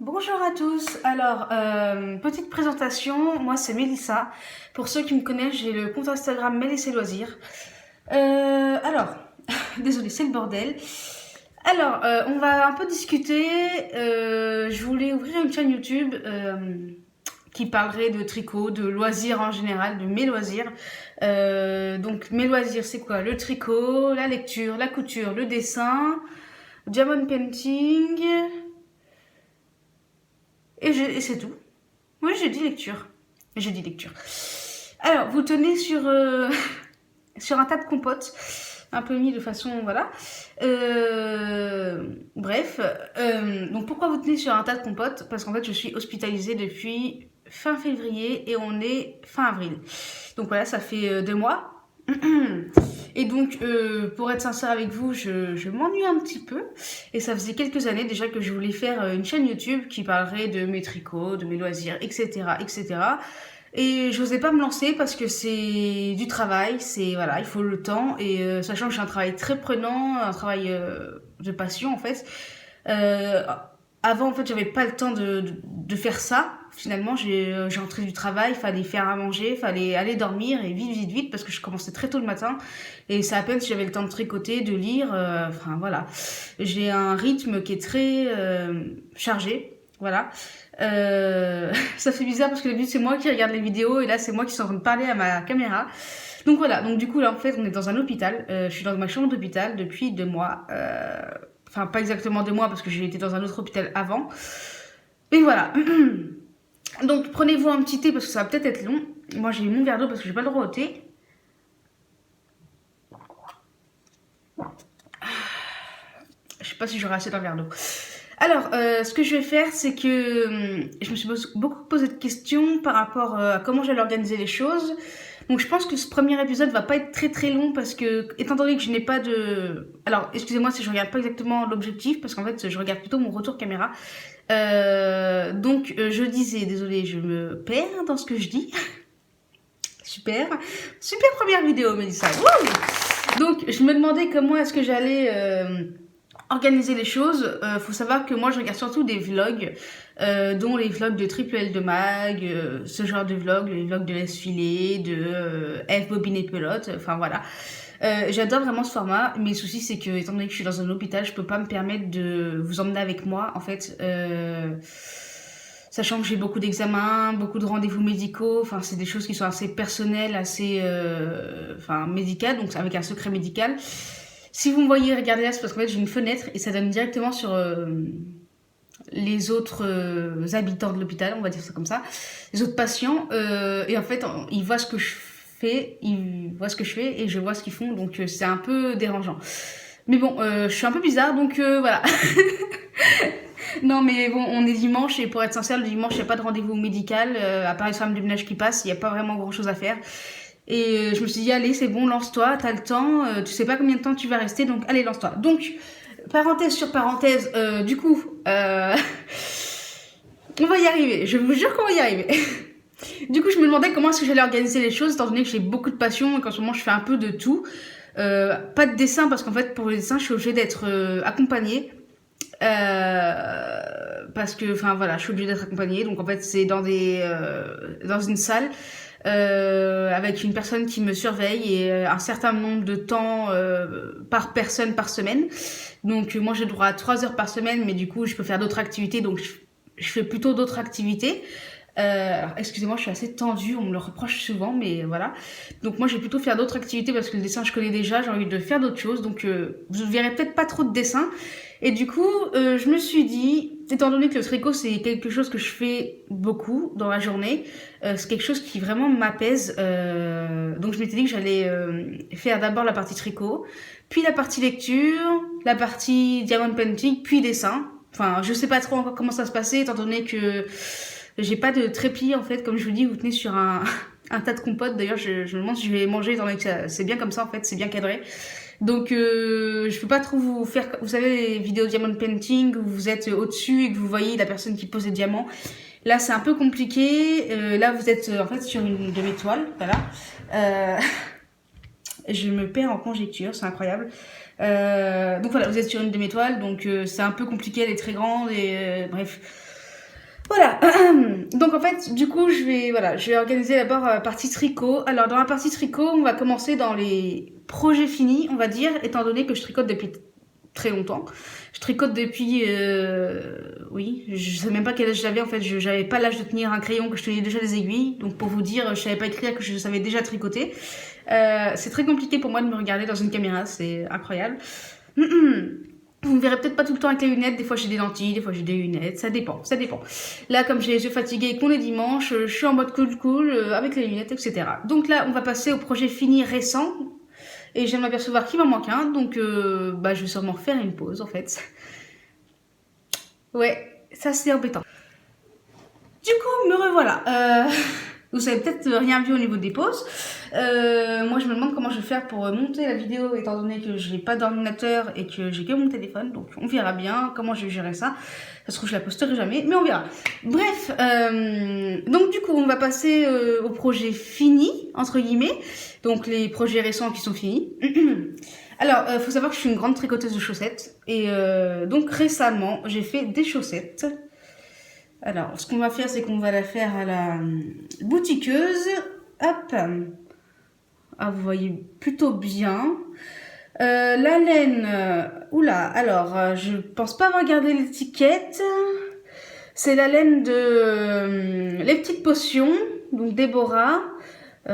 Bonjour à tous, alors petite présentation, moi c'est Mélissa, pour ceux qui me connaissent j'ai le compte Instagram Mélissa Loisirs. Alors, désolé c'est le bordel. Alors on va un peu discuter, je voulais ouvrir une chaîne YouTube qui parlerait de tricot, de loisirs en général, de mes loisirs. Donc mes loisirs c'est quoi? Le tricot, la lecture, la couture, le dessin, diamond painting... Et c'est tout. Oui, j'ai dit lecture. J'ai dit lecture. Alors, vous tenez sur, sur un tas de compotes, un peu mis de façon, voilà. Bref, donc pourquoi vous tenez sur un tas de compotes? Parce qu'en fait, je suis hospitalisée depuis fin février et on est fin avril. Donc voilà, ça fait 2 mois. Et donc, pour être sincère avec vous, je m'ennuie un petit peu. Et ça faisait quelques années déjà que je voulais faire une chaîne YouTube qui parlerait de mes tricots, de mes loisirs, etc., etc. Et j'osais pas me lancer parce que c'est du travail, c'est voilà, il faut le temps. Et sachant que j'ai un travail très prenant, un travail de passion en fait. Euh, Avant en fait, j'avais pas le temps de faire ça. Finalement, j'ai rentré du travail, fallait faire à manger, fallait aller dormir et vite, vite, vite parce que je commençais très tôt le matin. Et c'est à peine si j'avais le temps de tricoter, de lire. Enfin voilà, j'ai un rythme qui est très chargé. Voilà. Ça fait bizarre parce que d'habitude c'est moi qui regarde les vidéos et là c'est moi qui suis en train de parler à ma caméra. Donc voilà, donc du coup là en fait on est dans un hôpital, je suis dans ma chambre d'hôpital depuis 2 mois, enfin pas exactement 2 mois parce que j'ai été dans un autre hôpital avant, mais voilà. Donc prenez-vous un petit thé parce que ça va peut-être être long, moi j'ai mon verre d'eau parce que j'ai pas le droit au thé. Je sais pas si j'aurai assez d'un verre d'eau. Alors, ce que je vais faire, c'est que je me suis beaucoup posé de questions par rapport à comment j'allais organiser les choses. Donc, je pense que ce premier épisode va pas être très très long parce que, étant donné que je n'ai pas de... Alors, excusez-moi si je regarde pas exactement l'objectif parce qu'en fait, je regarde plutôt mon retour caméra. Donc, je disais, désolée, je me perds dans ce que je dis. Super, super première vidéo, Mélissa. Wouh. Donc, je me demandais comment est-ce que j'allais organiser les choses. Faut savoir que moi je regarde surtout des vlogs, dont les vlogs de Triple L de Mag, ce genre de vlogs, les vlogs de Laisse Filer, de F Bobine et Pelote, enfin voilà. J'adore vraiment ce format, mais le souci c'est que étant donné que je suis dans un hôpital, je peux pas me permettre de vous emmener avec moi en fait. Sachant que j'ai beaucoup d'examens, beaucoup de rendez-vous médicaux, enfin c'est des choses qui sont assez personnelles, assez enfin médicales, donc avec un secret médical. Si vous me voyez regarder là, c'est parce qu'en fait j'ai une fenêtre et ça donne directement sur les autres habitants de l'hôpital, on va dire ça comme ça, les autres patients. Et en fait, ils voient ce que je fais, ils voient ce que je fais et je vois ce qu'ils font, donc c'est un peu dérangeant. Mais bon, je suis un peu bizarre, donc voilà. Non mais bon, on est dimanche et pour être sincère, le dimanche, il n'y a pas de rendez-vous médical, à part les femmes du ménage qui passent, il n'y a pas vraiment grand chose à faire. Et je me suis dit, allez, c'est bon, lance-toi, t'as le temps, tu sais pas combien de temps tu vas rester, donc allez, lance-toi. Donc, parenthèse sur parenthèse, du coup, on va y arriver, je vous jure qu'on va y arriver. Du coup, je me demandais comment est-ce que j'allais organiser les choses, étant donné que j'ai beaucoup de passion et qu'en ce moment, je fais un peu de tout. Pas de dessin, parce qu'en fait, pour le dessin, je suis obligée d'être accompagnée. Parce que, enfin voilà, je suis obligée d'être accompagnée. Donc en fait, c'est dans une salle avec une personne qui me surveille et un certain nombre de temps par personne par semaine. Donc moi, j'ai droit à 3 heures par semaine, mais du coup, je peux faire d'autres activités. Donc je fais plutôt d'autres activités. Alors, excusez-moi, je suis assez tendue, on me le reproche souvent, mais voilà. Donc moi, je vais plutôt faire d'autres activités parce que le dessin, je connais déjà, j'ai envie de faire d'autres choses. Donc vous ne verrez peut-être pas trop de dessins. Et du coup, je me suis dit, étant donné que le tricot, c'est quelque chose que je fais beaucoup dans la journée, c'est quelque chose qui vraiment m'apaise. Donc je m'étais dit que j'allais faire d'abord la partie tricot, puis la partie lecture, la partie diamond painting, puis dessin. Enfin, je sais pas trop encore comment ça se passait, étant donné que j'ai pas de trépied en fait, comme je vous dis, vous tenez sur un tas de compotes. D'ailleurs, je me demande si je vais manger, étant donné que c'est bien comme ça en fait, c'est bien cadré. Donc, je peux pas trop vous faire, vous savez, les vidéos diamond painting où vous êtes au-dessus et que vous voyez la personne qui pose les diamants. Là, c'est un peu compliqué. Là, vous êtes en fait sur une de mes toiles, voilà. Je me perds en conjecture, c'est incroyable. Donc voilà, vous êtes sur une de mes toiles, donc c'est un peu compliqué, elle est très grande et bref. Voilà, donc en fait, du coup, je vais organiser d'abord partie tricot. Alors, dans la partie tricot, on va commencer dans les projets finis, on va dire, étant donné que je tricote depuis très longtemps. Je tricote depuis, oui, je sais même pas quel âge j'avais, en fait, j'avais pas l'âge de tenir un crayon, que je tenais déjà des aiguilles. Donc, pour vous dire, je savais pas écrire, que je savais déjà tricoter. C'est très compliqué pour moi de me regarder dans une caméra, c'est incroyable. Vous me verrez peut-être pas tout le temps avec les lunettes, des fois j'ai des lentilles, des fois j'ai des lunettes, ça dépend, ça dépend. Là, comme j'ai les yeux fatigués et qu'on est dimanche, je suis en mode cool, avec les lunettes, etc. Donc là, on va passer au projet fini récent, et je viens de m'apercevoir qu'il m'en manque un, donc je vais sûrement faire une pause en fait. Ouais, ça c'est embêtant. Du coup, me revoilà. Vous avez peut-être rien vu au niveau des pauses. Moi, je me demande comment je vais faire pour monter la vidéo, étant donné que je n'ai pas d'ordinateur et que j'ai que mon téléphone. Donc, on verra bien comment je vais gérer ça. Ça se trouve, je la posterai jamais, mais on verra. Bref, donc du coup, on va passer au projet fini, entre guillemets. Donc, les projets récents qui sont finis. Alors, faut savoir que je suis une grande tricoteuse de chaussettes. Et donc, récemment, j'ai fait des chaussettes. Alors, ce qu'on va faire, c'est qu'on va la faire à la boutiqueuse. Hop. Ah, vous voyez plutôt bien. La laine. Oula, alors, je pense pas avoir gardé l'étiquette. C'est la laine de Les Petites Potions, donc Déborah.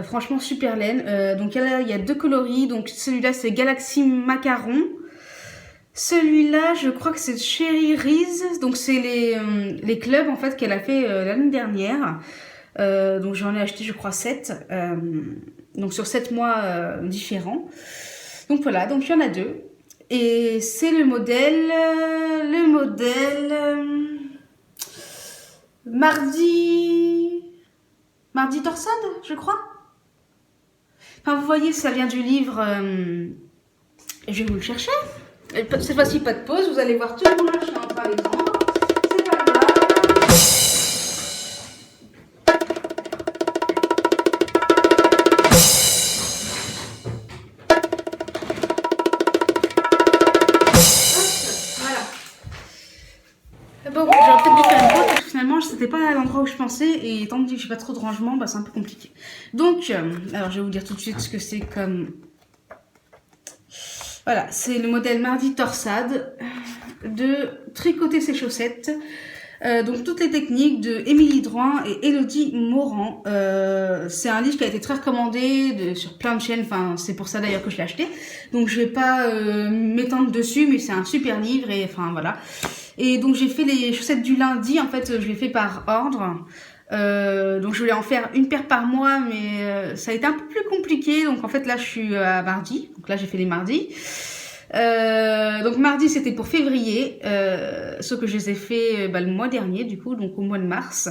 Franchement, super laine. Donc, il y a deux coloris. Donc, celui-là, c'est Galaxy Macaron. Celui-là, je crois que c'est Cherry Reese, donc c'est les clubs en fait qu'elle a fait l'année dernière. Donc j'en ai acheté je crois 7, donc sur 7 mois différents. Donc voilà, donc il y en a deux. Et c'est le modèle Mardi Torsade, je crois. Enfin vous voyez, ça vient du livre, je vais vous le chercher. Cette fois-ci, pas de pause. Vous allez voir tout le monde, je suis en train d'écran. C'est pas grave. Voilà. Bon, j'aurais peut-être dû faire une pause parce que finalement, c'était pas à l'endroit où je pensais. Et étant donné que j'ai pas trop de rangement, c'est un peu compliqué. Donc, alors je vais vous dire tout de suite ce que c'est comme... Voilà, c'est le modèle Mardi Torsade de tricoter ses chaussettes. Donc toutes les techniques de Émilie Drouin et Elodie Morand. C'est un livre qui a été très recommandé sur plein de chaînes, enfin c'est pour ça d'ailleurs que je l'ai acheté. Donc je vais pas m'étendre dessus, mais c'est un super livre et enfin voilà. Et donc j'ai fait les chaussettes du lundi, en fait je les fais par ordre. Donc je voulais en faire une paire par mois, mais ça a été un peu plus compliqué. Donc en fait là je suis à mardi, donc là j'ai fait les mardis. Donc mardi c'était pour février, sauf que je les ai fait le mois dernier du coup, donc au mois de mars.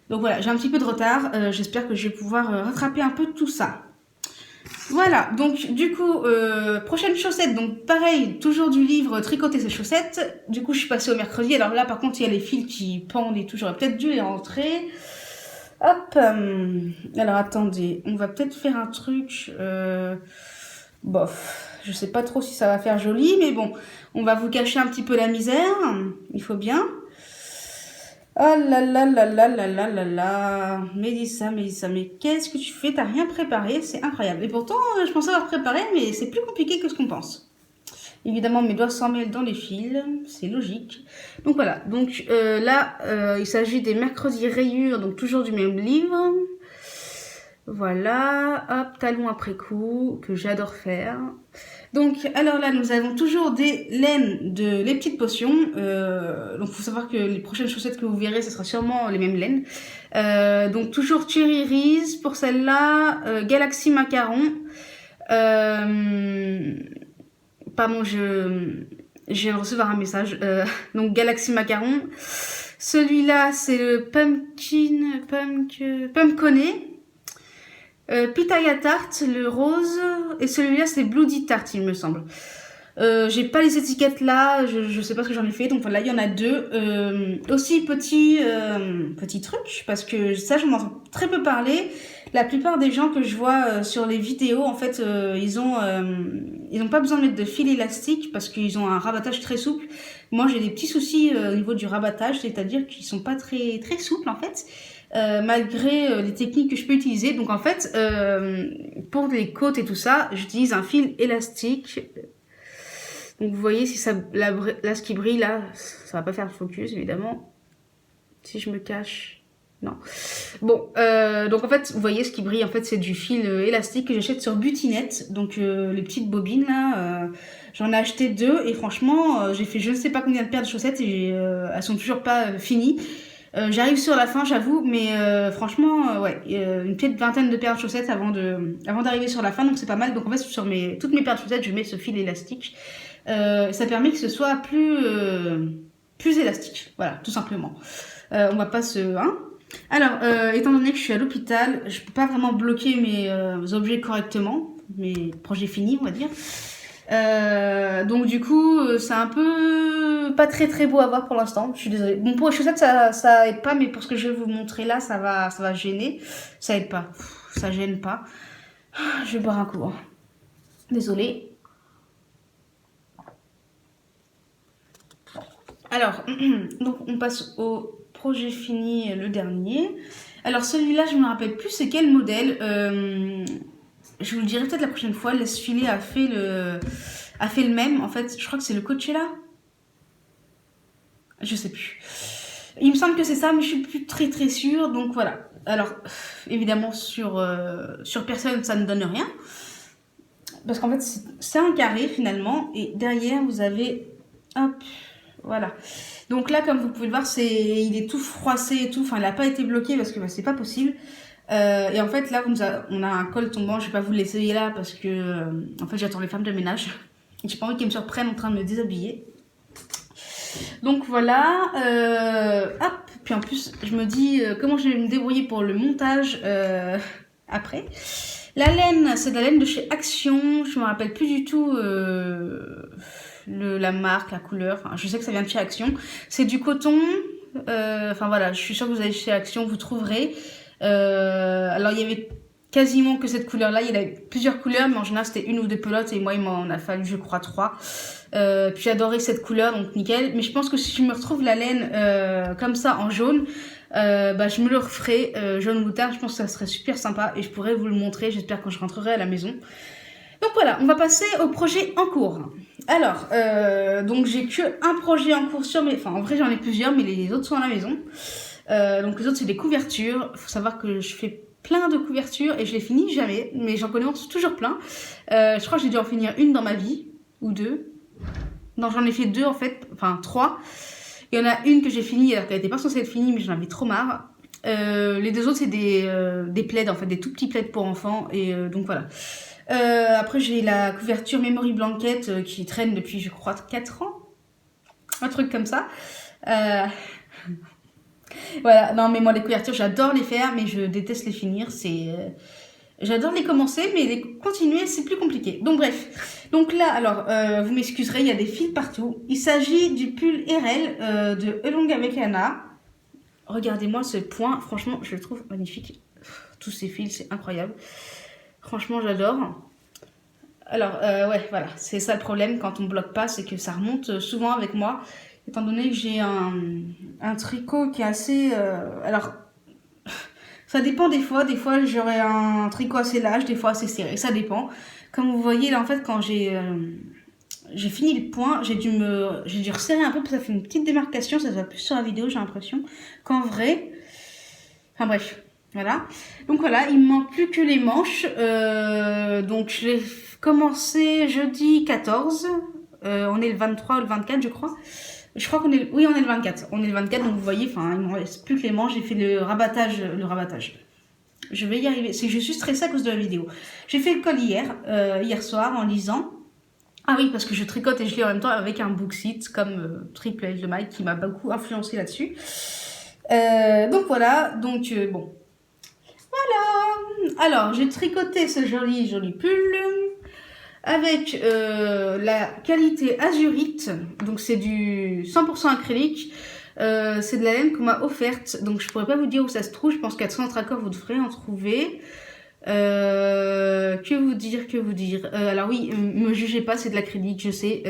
Donc voilà, j'ai un petit peu de retard, j'espère que je vais pouvoir rattraper un peu tout ça. Voilà, donc du coup, prochaine chaussette, donc pareil, toujours du livre Tricoter ses chaussettes. Du coup je suis passée au mercredi, alors là par contre il y a les fils qui pendent et tout, j'aurais peut-être dû les rentrer. Hop, alors attendez, on va peut-être faire un truc, bof. Je sais pas trop si ça va faire joli, mais bon, on va vous cacher un petit peu la misère. Il faut bien. Oh là là là là là là là là. Mélissa, mais qu'est-ce que tu fais? T'as rien préparé, c'est incroyable. Et pourtant, je pensais avoir préparé, mais c'est plus compliqué que ce qu'on pense. Évidemment, mes doigts s'en mêlent dans les fils, c'est logique. Donc voilà, donc là, il s'agit des mercredis rayures, donc toujours du même livre. Voilà, hop, talon après coup, que j'adore faire. Donc, alors là, nous avons toujours des laines de Les Petites Potions. Donc, il faut savoir que les prochaines chaussettes que vous verrez, ce sera sûrement les mêmes laines. Donc, toujours Cherry Reese pour celle-là. Galaxy Macaron. Pardon, je viens de recevoir un message. Donc, Galaxy Macaron. Celui-là, c'est le Pumpconé. Pitaya Tart, le rose, et celui-là c'est Bloody Tart il me semble. J'ai pas les étiquettes là, je sais pas ce que j'en ai fait, donc voilà, il y en a deux. Aussi petit truc, parce que ça j'en entends très peu parler. La plupart des gens que je vois sur les vidéos, en fait, ils ont pas besoin de mettre de fil élastique parce qu'ils ont un rabattage très souple. Moi j'ai des petits soucis au niveau du rabattage, c'est-à-dire qu'ils sont pas très très souples en fait. Malgré les techniques que je peux utiliser. Donc en fait, pour les côtes et tout ça, j'utilise un fil élastique. Donc vous voyez, si ça, là ce qui brille là, ça va pas faire le focus évidemment. Si je me cache, non. Bon, donc en fait, vous voyez ce qui brille, en fait c'est du fil élastique que j'achète sur Butinette. Donc les petites bobines là, j'en ai acheté deux et franchement, j'ai fait je ne sais pas combien de paires de chaussettes et elles sont toujours pas finies. J'arrive sur la fin, j'avoue, mais franchement, ouais, une petite vingtaine de paires de chaussettes avant d'arriver sur la fin, donc c'est pas mal. Donc en fait, sur toutes mes paires de chaussettes, je mets ce fil élastique. Ça permet que ce soit plus élastique, voilà, tout simplement. On va pas se... Hein. Alors, étant donné que je suis à l'hôpital, je peux pas vraiment bloquer mes objets correctement, mes projets finis, on va dire. Donc du coup, c'est un peu pas très très beau à voir pour l'instant. Je suis désolée. Bon, pour les chaussettes, ça aide pas, mais pour ce que je vais vous montrer là, ça va gêner. Ça aide pas. Ça gêne pas. Je vais boire un coup. Hein. Désolée. Alors, donc on passe au projet fini, le dernier. Alors celui-là, je me rappelle plus c'est quel modèle. Je vous le dirai peut-être la prochaine fois. Laisse filer a fait le même. En fait, je crois que c'est le Coachella. Je sais plus. Il me semble que c'est ça, mais je suis plus très très sûre. Donc voilà. Alors, évidemment, sur personne, ça ne donne rien. Parce qu'en fait, c'est un carré finalement. Et derrière, vous avez... Hop, voilà. Donc là, comme vous pouvez le voir, il est tout froissé et tout. Enfin, il n'a pas été bloqué parce que c'est pas possible. Et en fait, là, on a un col tombant. Je vais pas vous l'essayer là parce que, en fait, j'attends les femmes de ménage. Et j'ai pas envie qu'elles me surprennent en train de me déshabiller. Donc voilà. Hop. Puis en plus, je me dis comment je vais me débrouiller pour le montage après. La laine, c'est de la laine de chez Action. Je me rappelle plus du tout la marque, la couleur. Enfin, je sais que ça vient de chez Action. C'est du coton. Enfin voilà, je suis sûre que vous allez chez Action, vous trouverez. Alors il y avait quasiment que cette couleur-là. Il y avait plusieurs couleurs, mais en général c'était une ou deux pelotes et moi il m'en a fallu, je crois, 3. Puis j'adorais cette couleur, donc nickel. Mais je pense que si je me retrouve la laine comme ça en jaune, je me le referai jaune moutarde. Je pense que ça serait super sympa et je pourrais vous le montrer. J'espère quand je rentrerai à la maison. Donc voilà, on va passer au projet en cours. Alors, donc j'ai que un projet en cours sur mes... Enfin, en vrai, j'en ai plusieurs, mais les autres sont à la maison. Donc les autres, c'est des couvertures. Il faut savoir que je fais plein de couvertures et je les finis jamais, mais j'en commence toujours plein. Je crois que j'ai dû en finir une dans ma vie, ou deux. Non, j'en ai fait 2 en fait, enfin 3. Il y en a une que j'ai finie alors qu'elle n'était pas censée être finie, mais j'en avais trop marre. Les 2 autres, c'est des plaids, en fait, des tout petits plaids pour enfants. Et donc voilà. Après, j'ai la couverture Memory Blanket qui traîne depuis, je crois, 4 ans. Un truc comme ça. Voilà, non, mais moi, les couvertures, j'adore les faire, mais je déteste les finir. J'adore les commencer, mais les continuer, c'est plus compliqué. Donc bref. Donc là, alors, vous m'excuserez, il y a des fils partout. Il s'agit du pull RL de Elong Americana. Regardez-moi ce point. Franchement, je le trouve magnifique. Tous ces fils, c'est incroyable. Franchement, j'adore. Alors, ouais, voilà. C'est ça le problème quand on bloque pas, c'est que ça remonte souvent avec moi. Étant donné que j'ai un tricot qui est assez... alors... Ça dépend des fois j'aurai un tricot assez large, des fois assez serré, ça dépend. Comme vous voyez là en fait quand j'ai fini le point, j'ai dû resserrer un peu parce que ça fait une petite démarcation, ça se voit plus sur la vidéo j'ai l'impression qu'en vrai. Enfin bref, voilà. Donc voilà, il me manque plus que les manches. Donc je l'ai commencé jeudi 14, on est le 23 ou le 24 je crois. Je crois qu'on est... Oui, on est le 24. On est le 24, donc vous voyez, enfin, il ne me reste plus que les manches. J'ai fait le rabattage. Je vais y arriver. C'est que je suis stressée à cause de la vidéo. J'ai fait le col hier soir, en lisant. Ah oui, parce que je tricote et je lis en même temps avec un Booksite, comme Triple L de Mike, qui m'a beaucoup influencé là-dessus. Donc voilà, donc bon. Voilà. Alors, j'ai tricoté ce joli pull. avec la qualité azurite, donc c'est du 100% acrylique. C'est de la laine qu'on m'a offerte, donc je pourrais pas vous dire où ça se trouve. Je pense qu'à notre accord vous devrez en trouver. Que vous dire. Alors oui, me jugez pas, c'est de l'acrylique, je sais.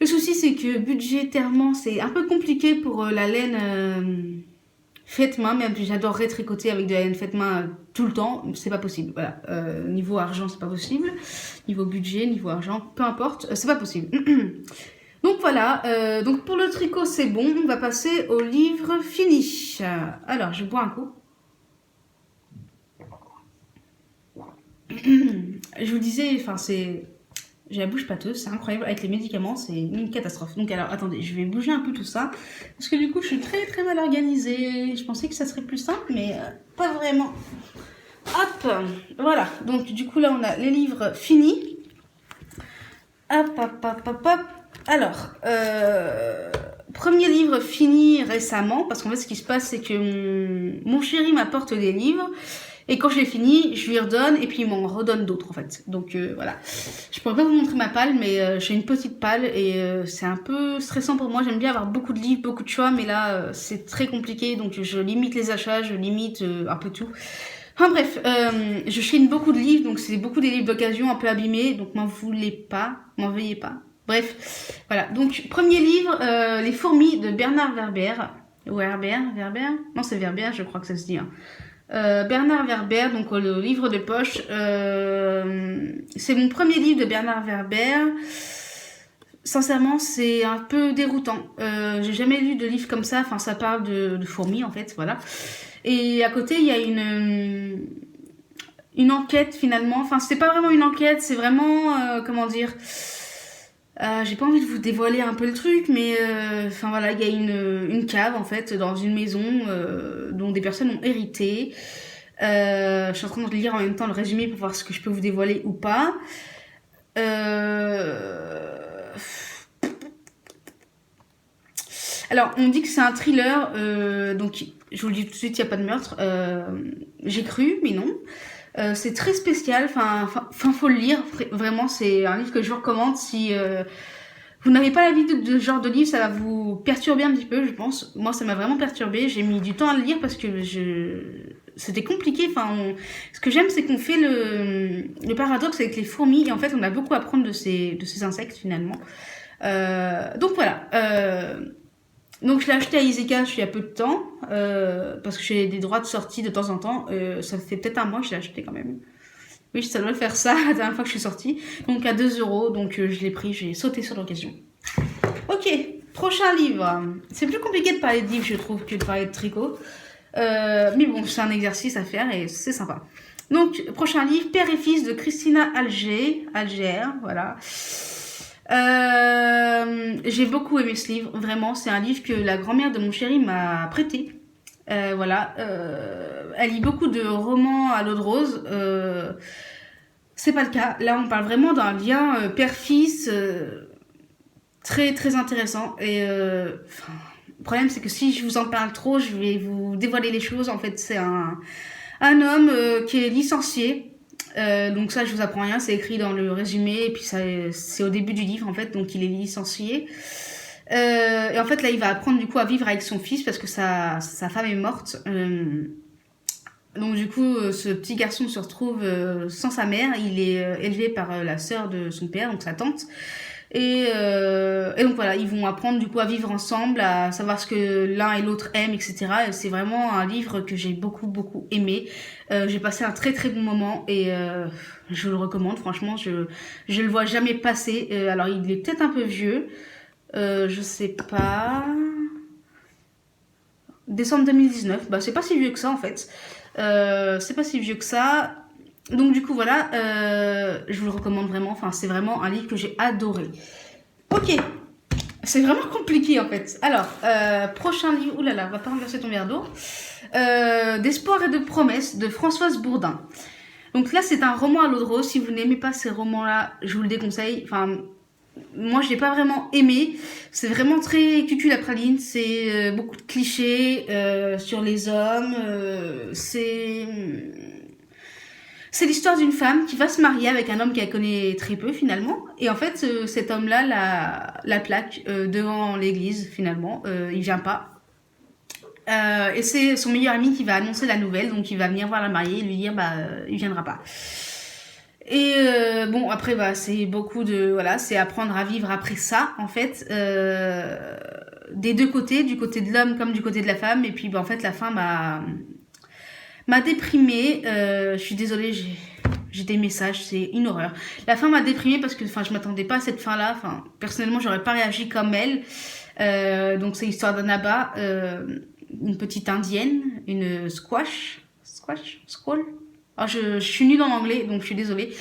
Le souci c'est que budgétairement c'est un peu compliqué pour la laine faite main, même si j'adorerais tricoter avec de la laine faite main tout le temps, c'est pas possible. Voilà, niveau argent c'est pas possible, niveau budget, niveau argent, peu importe, c'est pas possible. Donc voilà, donc pour le tricot c'est bon, on va passer au livre fini. Alors je bois un coup. Je vous disais, enfin c'est... J'ai la bouche pâteuse, c'est incroyable, avec les médicaments c'est une catastrophe. Donc alors attendez, je vais bouger un peu tout ça, parce que du coup je suis très très mal organisée. Je pensais que ça serait plus simple, mais pas vraiment. Hop, voilà, donc du coup là on a les livres finis. Hop, hop, hop, hop, hop. Alors, premier livre fini récemment, parce qu'en fait ce qui se passe c'est que mon chéri m'apporte des livres, et quand je l'ai fini, je lui redonne, et puis il m'en redonne d'autres en fait. Donc voilà, je pourrais pas vous montrer ma palle, mais j'ai une petite palle, et c'est un peu stressant pour moi. J'aime bien avoir beaucoup de livres, beaucoup de choix, mais là c'est très compliqué, donc je limite les achats, je limite un peu tout. Enfin bref, je chine beaucoup de livres, donc c'est beaucoup des livres d'occasion un peu abîmés, donc m'en veuillez pas. Bref, voilà. Donc premier livre, Les fourmis de Bernard Werber. Werber? Non, c'est Werber, je crois que ça se dit. Hein. Bernard Werber, donc le livre de poche. C'est mon premier livre de Bernard Werber. Sincèrement, c'est un peu déroutant. J'ai jamais lu de livre comme ça. Enfin, ça parle de fourmis en fait, voilà. Et à côté, il y a une enquête finalement. Enfin, c'est pas vraiment une enquête, c'est vraiment comment dire. J'ai pas envie de vous dévoiler un peu le truc, mais enfin voilà, il y a une cave en fait dans une maison dont des personnes ont hérité. Je suis en train de lire en même temps le résumé pour voir ce que je peux vous dévoiler ou pas. Alors, on dit que c'est un thriller, donc je vous le dis tout de suite, il n'y a pas de meurtre. J'ai cru, mais non. C'est très spécial, enfin, faut le lire. Vraiment, c'est un livre que je vous recommande. Si vous n'avez pas l'habitude de ce genre de livre, ça va vous perturber un petit peu, je pense. Moi, ça m'a vraiment perturbé. J'ai mis du temps à le lire parce que c'était compliqué. Enfin, ce que j'aime, c'est qu'on fait le paradoxe avec les fourmis. Et en fait, on a beaucoup à apprendre de ces insectes, finalement. Donc voilà. Donc je l'ai acheté à Iseka il y a peu de temps, parce que j'ai des droits de sortie de temps en temps. Ça fait peut-être un mois que je l'ai acheté quand même. Oui, ça doit faire ça la dernière fois que je suis sortie. Donc à 2 €, donc je l'ai pris, j'ai sauté sur l'occasion. Ok, prochain livre. C'est plus compliqué de parler de livres, je trouve, que de parler de tricot. Mais bon, c'est un exercice à faire et c'est sympa. Donc, prochain livre, Père et fils de Christina Alger, voilà. J'ai beaucoup aimé ce livre, vraiment. C'est un livre que la grand-mère de mon chéri m'a prêté. Voilà. Elle lit beaucoup de romans à l'eau de rose. C'est pas le cas. Là, on parle vraiment d'un lien père-fils très très intéressant. Et le problème, c'est que si je vous en parle trop, je vais vous dévoiler les choses. En fait, c'est un homme qui est licencié. Donc ça, je vous apprends rien, c'est écrit dans le résumé, et puis c'est au début du livre en fait, donc il est licencié. Et en fait là, il va apprendre du coup à vivre avec son fils parce que sa femme est morte. Donc du coup, ce petit garçon se retrouve sans sa mère. Il est élevé par la sœur de son père, donc sa tante. Et donc voilà, ils vont apprendre du coup à vivre ensemble, à savoir ce que l'un et l'autre aiment, etc. Et c'est vraiment un livre que j'ai beaucoup beaucoup aimé. J'ai passé un très très bon moment et je le recommande. Franchement, je le vois jamais passer. Alors il est peut-être un peu vieux, je sais pas. Décembre 2019, bah c'est pas si vieux que ça en fait. C'est pas si vieux que ça. Donc du coup voilà, je vous le recommande vraiment, enfin c'est vraiment un livre que j'ai adoré. Ok, c'est vraiment compliqué en fait. Alors, prochain livre, oulala, on va pas renverser ton verre d'eau. D'espoir et de promesses de Françoise Bourdin. Donc là c'est un roman à l'eau de rose, si vous n'aimez pas ces romans-là, je vous le déconseille. Enfin, moi je l'ai pas vraiment aimé, c'est vraiment très cucul la praline, c'est beaucoup de clichés sur les hommes, C'est l'histoire d'une femme qui va se marier avec un homme qu'elle connaît très peu finalement. Et en fait, cet homme-là la plaque devant l'église finalement. Il vient pas. Et c'est son meilleur ami qui va annoncer la nouvelle, donc il va venir voir la mariée et lui dire il viendra pas. Et bon, après, c'est beaucoup de. Voilà, c'est apprendre à vivre après ça, en fait. Des deux côtés, du côté de l'homme comme du côté de la femme. Et puis, en fait, la fin m'a déprimée. Je suis désolée, j'ai des messages, c'est une horreur. La fin m'a déprimée parce que je m'attendais pas à cette fin-là. Personnellement, j'aurais pas réagi comme elle. Donc, c'est l'histoire d'Annaba, une petite indienne, une squash, squall. Alors, je suis nulle en anglais, donc je suis désolée.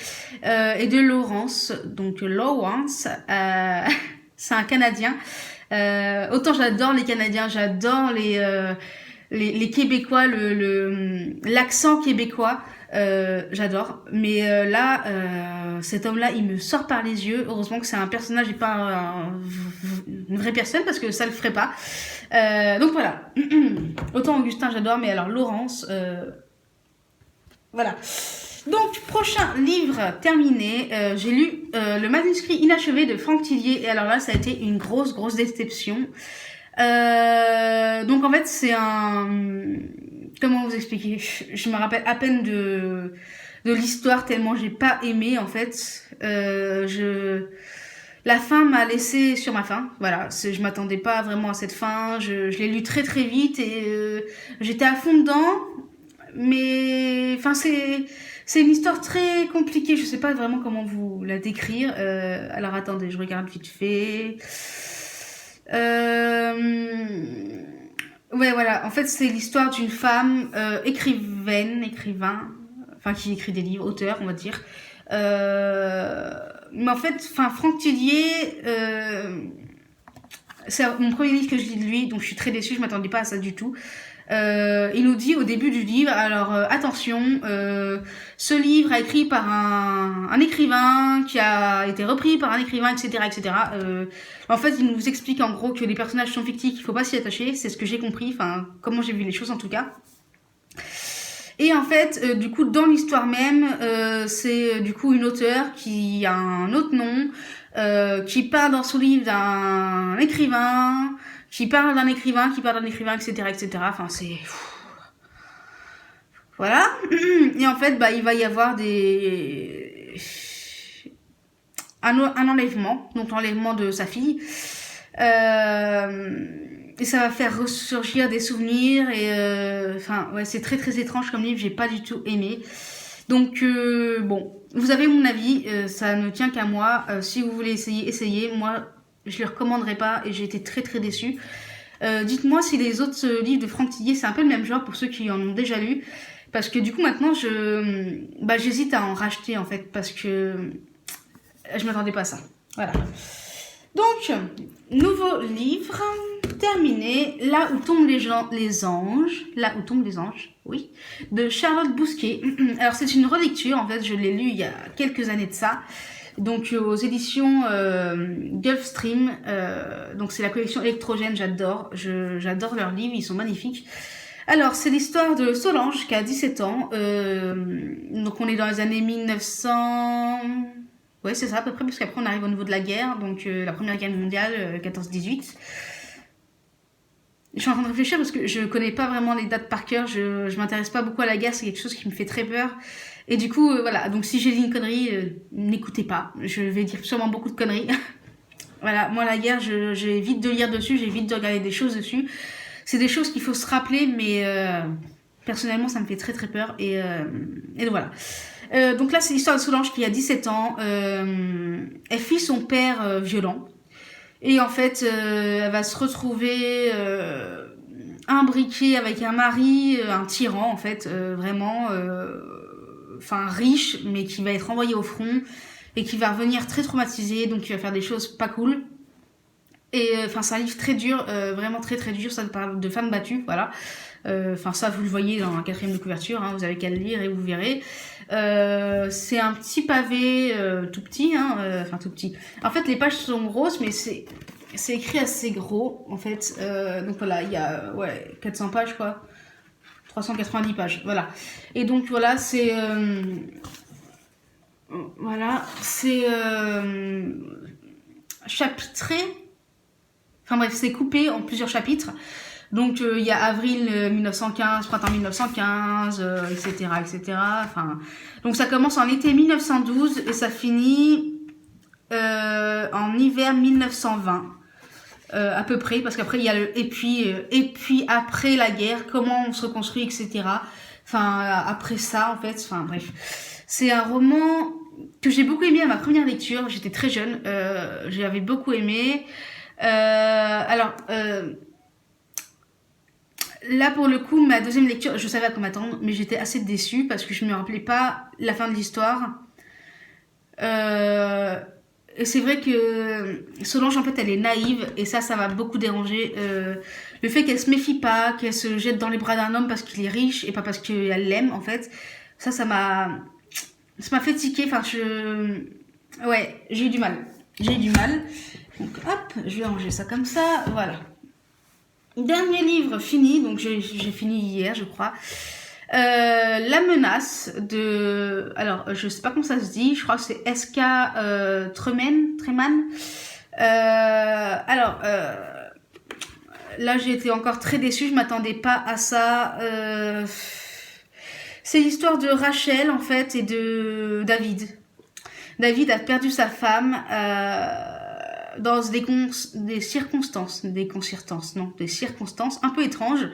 Et de Lawrence, donc Lawrence, c'est un Canadien. Autant j'adore les Canadiens, j'adore les Québécois, l'accent québécois, j'adore. Mais là, cet homme-là, il me sort par les yeux. Heureusement que c'est un personnage et pas une vraie personne, parce que ça le ferait pas. Donc voilà. Autant Augustin, j'adore, mais alors Laurence, voilà. Donc, prochain livre terminé, j'ai lu le manuscrit inachevé de Franck Tillier. Et alors là, ça a été une grosse déception. Donc en fait, c'est un... Comment vous expliquer? Je me rappelle à peine de l'histoire tellement j'ai pas aimé en fait. La fin m'a laissé sur ma faim. Voilà, je m'attendais pas vraiment à cette fin. Je l'ai lu très vite et j'étais à fond dedans. Mais c'est une histoire très compliquée. Je sais pas vraiment comment vous la décrire. Alors attendez, je regarde vite fait. Ouais, voilà. En fait, c'est l'histoire d'une femme écrivain, enfin qui écrit des livres, auteur, on va dire. Mais en fait, Franck Tillier, c'est mon premier livre que je lis de lui, donc je suis très déçue. Je m'attendais pas à ça du tout. Il nous dit au début du livre, alors attention, ce livre a écrit par un écrivain qui a été repris par un écrivain, etc. En fait, il nous explique en gros que les personnages sont fictifs, qu'il faut pas s'y attacher, c'est ce que j'ai compris, comment j'ai vu les choses en tout cas. Et en fait, du coup, dans l'histoire même, c'est du coup une auteure qui a un autre nom, qui parle dans son livre d'un écrivain, qui parle d'un écrivain, etc. Enfin, c'est... Voilà. Et en fait, il va y avoir un enlèvement, donc l'enlèvement de sa fille. Et ça va faire ressurgir des souvenirs. Et ouais, c'est très étrange comme livre, j'ai pas du tout aimé. Donc, bon, vous avez mon avis, ça ne tient qu'à moi. Si vous voulez essayez. Moi, je le recommanderais pas et j'ai été très déçue. Dites-moi si les autres livres de Franck Tillier, c'est un peu le même genre pour ceux qui en ont déjà lu. Parce que du coup, maintenant, j'hésite à en racheter, en fait, parce que je m'attendais pas à ça. Voilà. Donc, nouveau livre, terminé, Là où tombent les anges, oui, de Charlotte Bousquet. Alors, c'est une relecture, en fait, je l'ai lu il y a quelques années de ça. Donc aux éditions Gulfstream, donc c'est la collection électrogène, j'adore leurs livres, ils sont magnifiques. Alors c'est l'histoire de Solange qui a 17 ans, donc on est dans les années 1900, ouais c'est ça à peu près, parce qu'après on arrive au niveau de la guerre, donc la première guerre mondiale, 14-18. Je suis en train de réfléchir parce que je connais pas vraiment les dates par cœur, je m'intéresse pas beaucoup à la guerre, c'est quelque chose qui me fait très peur. Et du coup, voilà, donc si j'ai dit une connerie, n'écoutez pas, je vais dire sûrement beaucoup de conneries. Voilà, moi la guerre, j'évite de lire dessus, j'évite de regarder des choses dessus. C'est des choses qu'il faut se rappeler, mais personnellement, ça me fait très peur. Et voilà. Donc là, c'est l'histoire de Solange qui a 17 ans. Elle fuit son père violent. Et en fait, elle va se retrouver imbriquée avec un mari, un tyran, en fait, vraiment... riche, mais qui va être envoyé au front et qui va revenir très traumatisé, donc il va faire des choses pas cool. Et c'est un livre très dur, vraiment très dur, ça parle de femmes battues, voilà. Ça vous le voyez dans la 4e de couverture, hein, vous avez qu'à le lire et vous verrez. C'est un petit pavé tout petit, tout petit. En fait, les pages sont grosses, mais c'est écrit assez gros, en fait. Donc voilà, il y a 400 pages, quoi. 390 pages, voilà. Et donc voilà, c'est chapitré. Enfin bref, c'est coupé en plusieurs chapitres. Donc il y a avril 1915, printemps 1915, etc., etc. Enfin, donc ça commence en été 1912 et ça finit en hiver 1920. À peu près, parce qu'après il y a le et puis après la guerre, comment on se reconstruit, etc. Enfin, après ça, en fait, enfin bref. C'est un roman que j'ai beaucoup aimé à ma première lecture. J'étais très jeune, j'avais beaucoup aimé. Là, pour le coup, ma deuxième lecture, je savais à quoi m'attendre, mais j'étais assez déçue parce que je me rappelais pas la fin de l'histoire. Et c'est vrai que Solange, en fait, elle est naïve, et ça m'a beaucoup dérangé. Le fait qu'elle se méfie pas, qu'elle se jette dans les bras d'un homme parce qu'il est riche et pas parce qu'elle l'aime, en fait, ça m'a fait tiquer. Enfin, ouais, j'ai eu du mal. Donc, hop, je vais ranger ça comme ça, voilà. Dernier livre fini, donc j'ai fini hier, je crois. La menace de... Alors, je sais pas comment ça se dit, je crois que c'est S.K. Treman. Là, j'ai été encore très déçue, je m'attendais pas à ça. C'est l'histoire de Rachel, en fait, et de David. David a perdu sa femme dans des circonstances un peu étranges.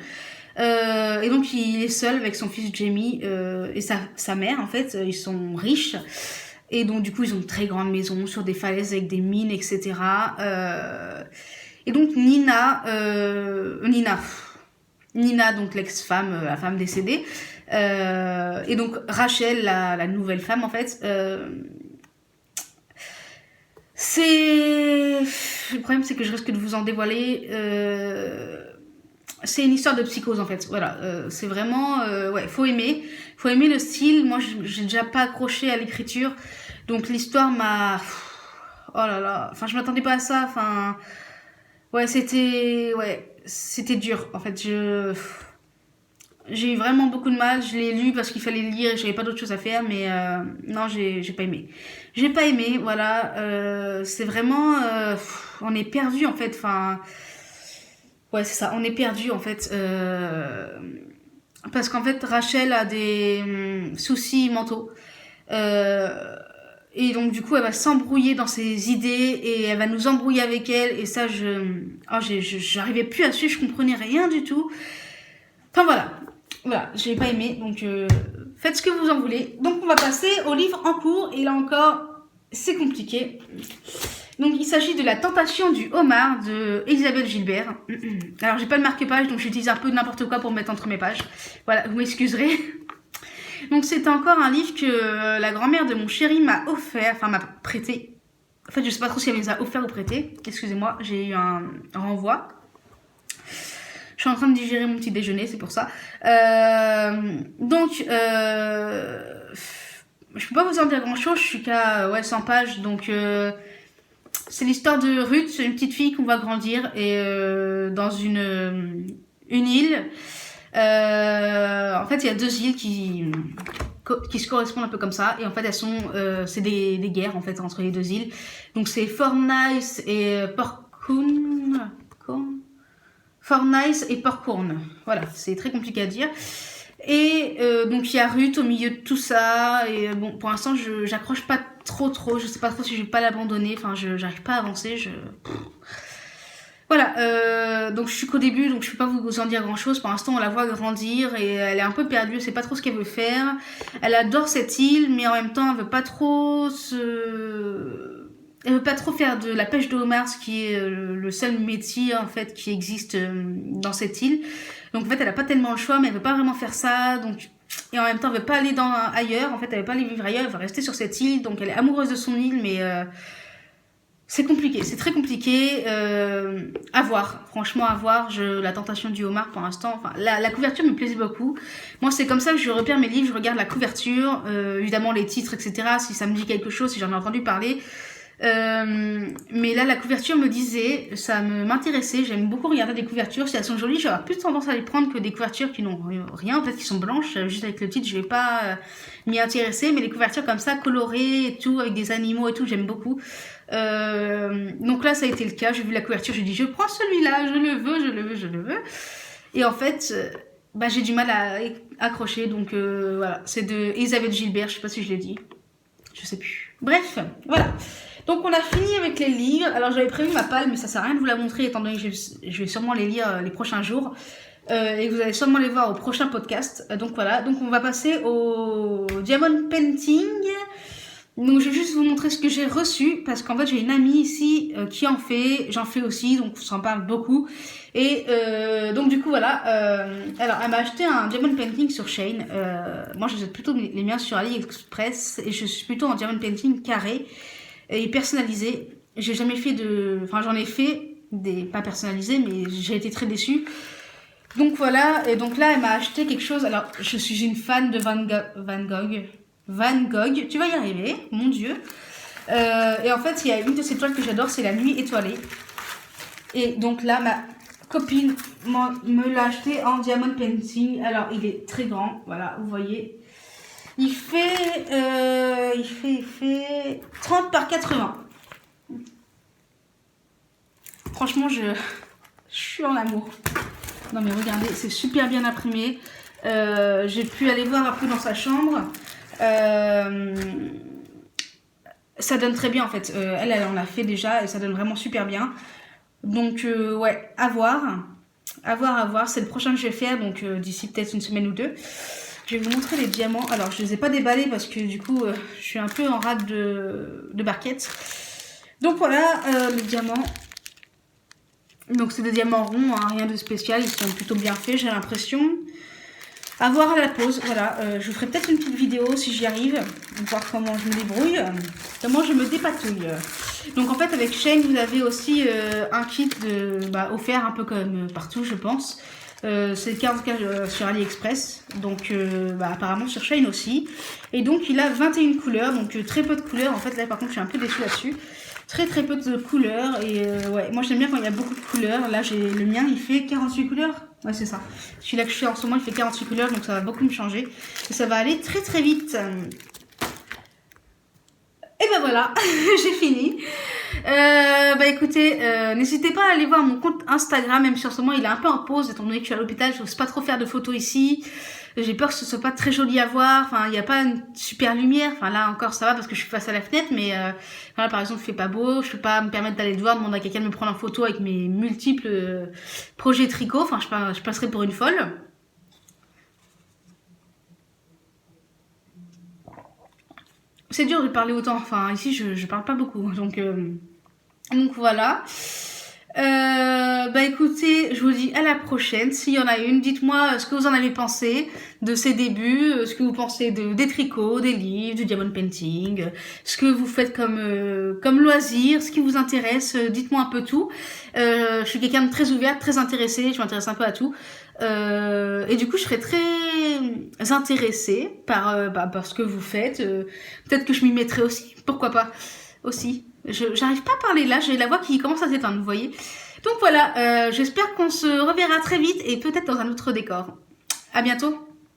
Et donc il est seul avec son fils Jamie et sa mère, en fait. Ils sont riches et donc du coup ils ont une très grande maison sur des falaises avec des mines, etc. Et donc Nina, donc l'ex-femme, la femme décédée, et donc Rachel, la nouvelle femme, en fait. Le problème, c'est que je risque de vous en dévoiler. C'est une histoire de psychose, en fait. Voilà, c'est vraiment... ouais, faut aimer le style. Moi, j'ai déjà pas accroché à l'écriture. Donc, l'histoire m'a... Oh là là. Enfin, je m'attendais pas à ça. Enfin... Ouais, c'était dur. En fait, j'ai eu vraiment beaucoup de mal. Je l'ai lu parce qu'il fallait le lire et j'avais pas d'autre chose à faire. Mais non, j'ai pas aimé. J'ai pas aimé, voilà. C'est vraiment... on est perdu, en fait. Enfin... Ouais, c'est ça, on est perdu, en fait. Parce qu'en fait, Rachel a des soucis mentaux. Et donc, du coup, elle va s'embrouiller dans ses idées et elle va nous embrouiller avec elle. Et ça, j'arrivais plus à suivre, je comprenais rien du tout. Enfin, voilà, j'ai pas aimé. Donc, faites ce que vous en voulez. Donc, on va passer au livre en cours. Et là encore, c'est compliqué. Donc, il s'agit de La tentation du homard de Elisabeth Gilbert. Alors, j'ai pas de marque-page, donc j'utilise un peu n'importe quoi pour mettre entre mes pages. Voilà, vous m'excuserez. Donc, c'était encore un livre que la grand-mère de mon chéri m'a offert, enfin, m'a prêté. En fait, je sais pas trop si elle me les a offert ou prêté. Excusez-moi, j'ai eu un renvoi. Je suis en train de digérer mon petit déjeuner, c'est pour ça. Donc, je peux pas vous en dire grand-chose, je suis qu'à 100 pages, donc... c'est l'histoire de Ruth, une petite fille qu'on va grandir et dans une île. En fait, il y a deux îles qui se correspondent un peu comme ça. Et en fait, elles sont... c'est des guerres, en fait, entre les deux îles. Donc, c'est Fornice et Porcune. Fornice et Porcune. Voilà, c'est très compliqué à dire. Et donc il y a Ruth au milieu de tout ça, et bon, pour l'instant j'accroche pas trop, je sais pas trop si je vais pas l'abandonner, enfin j'arrive pas à avancer, voilà, donc je suis qu'au début, donc je peux pas vous en dire grand chose. Pour l'instant on la voit grandir et elle est un peu perdue, elle sait pas trop ce qu'elle veut faire, elle adore cette île mais en même temps elle veut pas trop faire de la pêche de homard, ce qui est le seul métier, en fait, qui existe dans cette île. Donc en fait, elle a pas tellement le choix, mais elle veut pas vraiment faire ça. Donc, et en même temps, elle veut pas aller ailleurs. En fait, elle veut pas aller vivre ailleurs. Elle veut rester sur cette île. Donc elle est amoureuse de son île, mais c'est compliqué. C'est très compliqué. À voir. Franchement, à voir. La tentation du homard, pour l'instant. Enfin, la couverture me plaisait beaucoup. Moi, c'est comme ça que je repère mes livres. Je regarde la couverture, évidemment les titres, etc. Si ça me dit quelque chose, si j'en ai entendu parler. Mais là, la couverture me disait, ça m'intéressait, j'aime beaucoup regarder des couvertures. Si elles sont jolies, j'aurais plus tendance à les prendre que des couvertures qui n'ont rien, peut-être qui sont blanches, juste avec le titre, je vais pas m'y intéresser. Mais les couvertures comme ça, colorées et tout, avec des animaux et tout, j'aime beaucoup. Donc là, ça a été le cas. J'ai vu la couverture, j'ai dit, je prends celui-là, je le veux, je le veux, je le veux. Et en fait, j'ai du mal à accrocher. Donc voilà, c'est de Elisabeth Gilbert, je sais pas si je l'ai dit. Je sais plus. Bref, voilà. Donc on a fini avec les livres. Alors j'avais prévu ma palle, mais ça sert à rien de vous la montrer étant donné que je vais sûrement les lire les prochains jours. Et que vous allez sûrement les voir au prochain podcast. Donc voilà, donc on va passer au Diamond Painting. Donc je vais juste vous montrer ce que j'ai reçu, parce qu'en fait j'ai une amie ici qui en fait, j'en fais aussi, donc on s'en parle beaucoup. Et donc du coup voilà, alors elle m'a acheté un Diamond Painting sur Shein. Moi je jette plutôt les miens sur AliExpress, et je suis plutôt en Diamond Painting carré et personnalisé. J'ai jamais fait enfin j'en ai fait des pas personnalisés, mais j'ai été très déçue. Donc voilà, et donc là elle m'a acheté quelque chose. Alors je suis une fan de Van Gogh, tu vas y arriver, mon Dieu. Et en fait il y a une de ces toiles que j'adore, c'est la nuit étoilée. Et donc là ma copine me l'a acheté en Diamond Painting. Alors il est très grand, voilà, vous voyez. Il fait 30 par 80. Franchement, je suis en amour. Non mais regardez, c'est super bien imprimé. J'ai pu aller voir un peu dans sa chambre. Ça donne très bien en fait. Elle en a fait déjà et ça donne vraiment super bien. Donc ouais, à voir. À voir. C'est le prochain que je vais faire, donc d'ici peut-être une semaine ou deux. Je vais vous montrer les diamants. Alors, je ne les ai pas déballés parce que du coup, je suis un peu en rade de barquettes. Donc voilà, les diamants. Donc c'est des diamants ronds, hein, rien de spécial. Ils sont plutôt bien faits, j'ai l'impression. À voir à la pause. Voilà, je vous ferai peut-être une petite vidéo si j'y arrive. Voir comment je me débrouille. Comment je me dépatouille. Donc en fait, avec Shein, vous avez aussi un kit offert un peu comme partout, je pense. C'est le cas en tout cas sur AliExpress, donc apparemment sur Shein aussi. Et donc il a 21 couleurs, donc très peu de couleurs. En fait là par contre je suis un peu déçue là-dessus. Très peu de couleurs et ouais, moi j'aime bien quand il y a beaucoup de couleurs. Là j'ai le mien, il fait 48 couleurs. Ouais c'est ça. Celui-là que je fais en ce moment il fait 48 couleurs, donc ça va beaucoup me changer. Et ça va aller très vite. Et ben voilà, j'ai fini. Écoutez, n'hésitez pas à aller voir mon compte Instagram, même si en ce moment il est un peu en pause, étant donné que je suis à l'hôpital, je n'ose pas trop faire de photos ici. J'ai peur que ce soit pas très joli à voir, enfin il n'y a pas une super lumière, enfin là encore ça va parce que je suis face à la fenêtre, mais voilà, par exemple il fait pas beau, je peux pas me permettre d'aller le voir, demander à quelqu'un de me prendre en photo avec mes multiples projets tricot, enfin je passerai pour une folle. C'est dur de parler autant, enfin ici je parle pas beaucoup, donc voilà. Écoutez, je vous dis à la prochaine. S'il y en a une, dites-moi ce que vous en avez pensé de ces débuts, ce que vous pensez des tricots, des livres, du diamond painting, ce que vous faites comme loisir, ce qui vous intéresse, dites-moi un peu tout. Je suis quelqu'un de très ouverte, très intéressée, je m'intéresse un peu à tout. Et du coup, je serais très intéressée par ce que vous faites. Peut-être que je m'y mettrai aussi, pourquoi pas aussi. J'arrive pas à parler là, j'ai la voix qui commence à s'éteindre, vous voyez. Donc voilà, j'espère qu'on se reverra très vite et peut-être dans un autre décor. À bientôt.